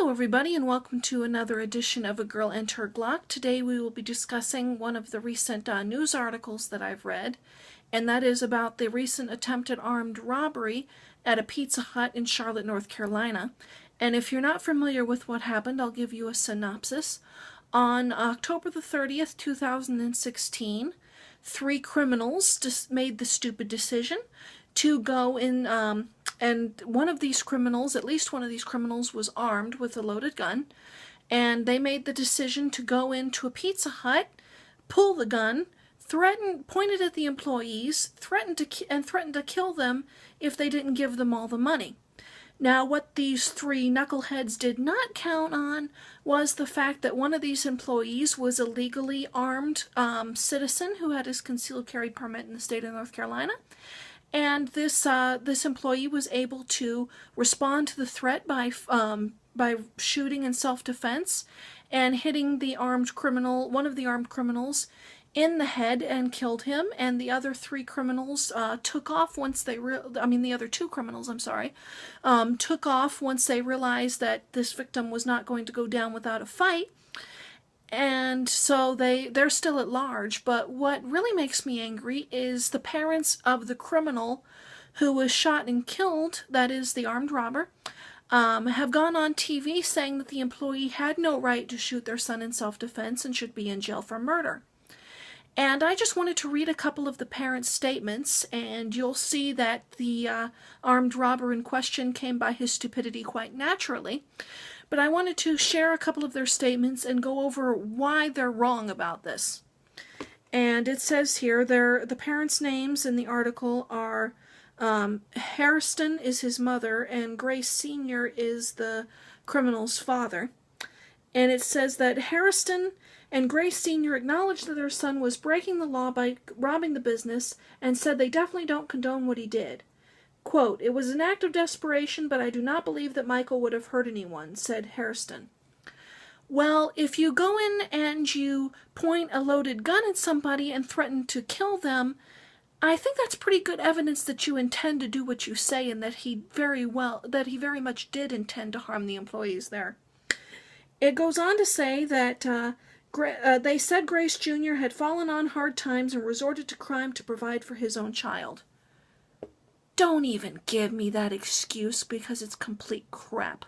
Hello everybody and welcome to another edition of A Girl and Her Glock. Today we will be discussing one of the recent news articles that I've read, and that is about the recent attempted armed robbery at a Pizza Hut in Charlotte, North Carolina. And if you're not familiar with what happened, I'll give you a synopsis. On October the 30th, 2016, three criminals made the stupid decision to go in, and one of these criminals, at least one of these criminals, was armed with a loaded gun, and they made the decision to go into a Pizza Hut, pull the gun, pointed at the employees, threatened to kill them if they didn't give them all the money. Now, what these three knuckleheads did not count on was the fact that one of these employees was a legally armed citizen who had his concealed carry permit in the state of North Carolina. And this employee was able to respond to the threat by shooting in self-defense and hitting the armed criminal, one of the armed criminals, in the head and killed him. And the other three criminals took off once they the other two criminals, took off once they realized that this victim was not going to go down without a fight. And so they're still at large, but what really makes me angry is the parents of the criminal who was shot and killed, that is the armed robber, have gone on TV saying that the employee had no right to shoot their son in self-defense and should be in jail for murder. And I just wanted to read a couple of the parents' statements, and you'll see that the armed robber in question came by his stupidity quite naturally. But I wanted to share a couple of their statements and go over why they're wrong about this. And it says here, the parents' names in the article are Hairston is his mother and Grace Sr. is the criminal's father. And it says that Hairston and Grace Sr. acknowledged that their son was breaking the law by robbing the business and said they definitely don't condone what he did. Quote, "It was an act of desperation, but I do not believe that Michael would have hurt anyone," said Hairston. Well, if you go in and you point a loaded gun at somebody and threaten to kill them, I think that's pretty good evidence that you intend to do what you say and that he very much did intend to harm the employees there. It goes on to say that they said Grace Jr. had fallen on hard times and resorted to crime to provide for his own child. Don't even give me that excuse because it's complete crap.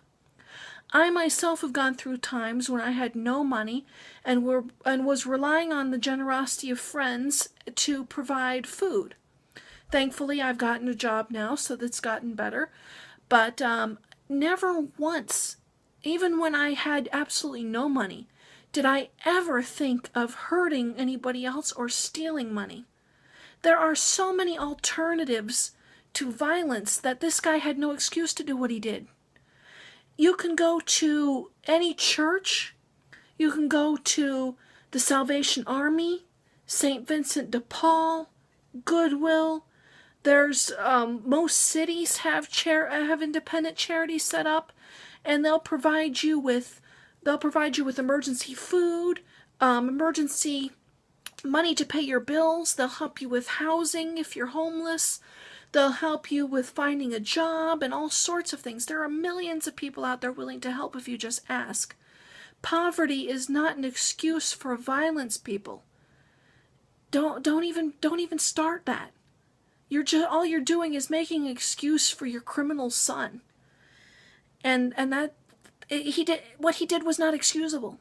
I myself have gone through times when I had no money and was relying on the generosity of friends to provide food. Thankfully, I've gotten a job now, so that's gotten better. But never once, even when I had absolutely no money, did I ever think of hurting anybody else or stealing money. There are so many alternatives to violence that this guy had no excuse to do what he did. You can go to any church, you can go to the Salvation Army, St. Vincent de Paul, Goodwill. There's most cities have independent charities set up, and they'll provide you with emergency food, emergency money to pay your bills. They'll help you with housing if you're homeless. They'll help you with finding a job and all sorts of things. There are millions of people out there willing to help if you just ask. Poverty is not an excuse for violence, people. Don't even start that. All you're doing is making an excuse for your criminal son. And what he did was not excusable.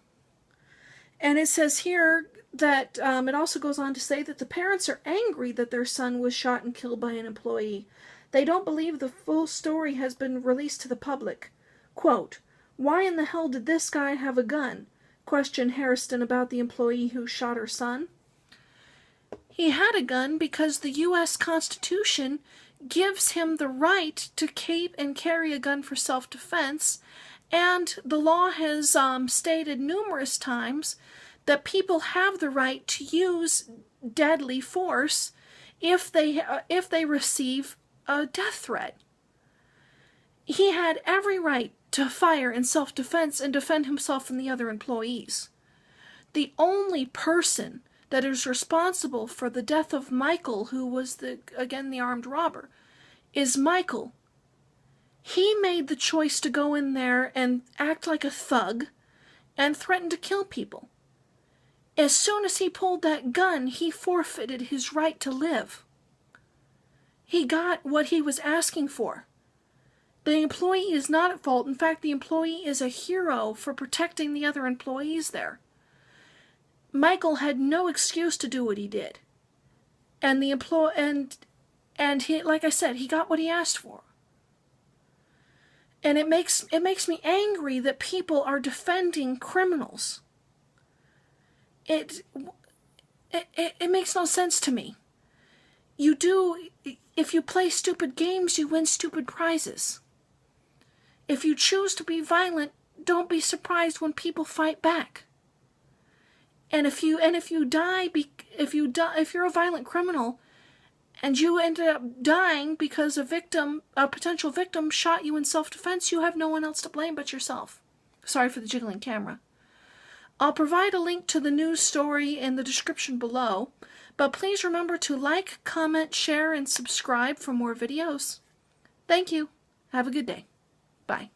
And it says here that it also goes on to say that the parents are angry that their son was shot and killed by an employee. They don't believe the full story has been released to the public. Quote, "Why in the hell did this guy have a gun?" questioned Hairston about the employee who shot her son. He had a gun because the U.S. Constitution gives him the right to keep and carry a gun for self-defense, and the law has stated numerous times that people have the right to use deadly force if they receive a death threat. He had every right to fire in self-defense and defend himself and the other employees. The only person that is responsible for the death of Michael, who was the armed robber, is Michael. He made the choice to go in there and act like a thug and threaten to kill people. As soon as he pulled that gun, he forfeited his right to live. He got what he was asking for. The employee is not at fault. In fact, the employee is a hero for protecting the other employees there. Michael had no excuse to do what he did. And the he, like I said, he got what he asked for. And it makes me angry that people are defending criminals. It makes no sense to me. If you play stupid games, you win stupid prizes. If you choose to be violent, don't be surprised when people fight back. And if you're a violent criminal and you ended up dying because a potential victim shot you in self-defense, you have no one else to blame but yourself. Sorry for the jiggling camera. I'll provide a link to the news story in the description below, but please remember to like, comment, share, and subscribe for more videos. Thank you. Have a good day. Bye.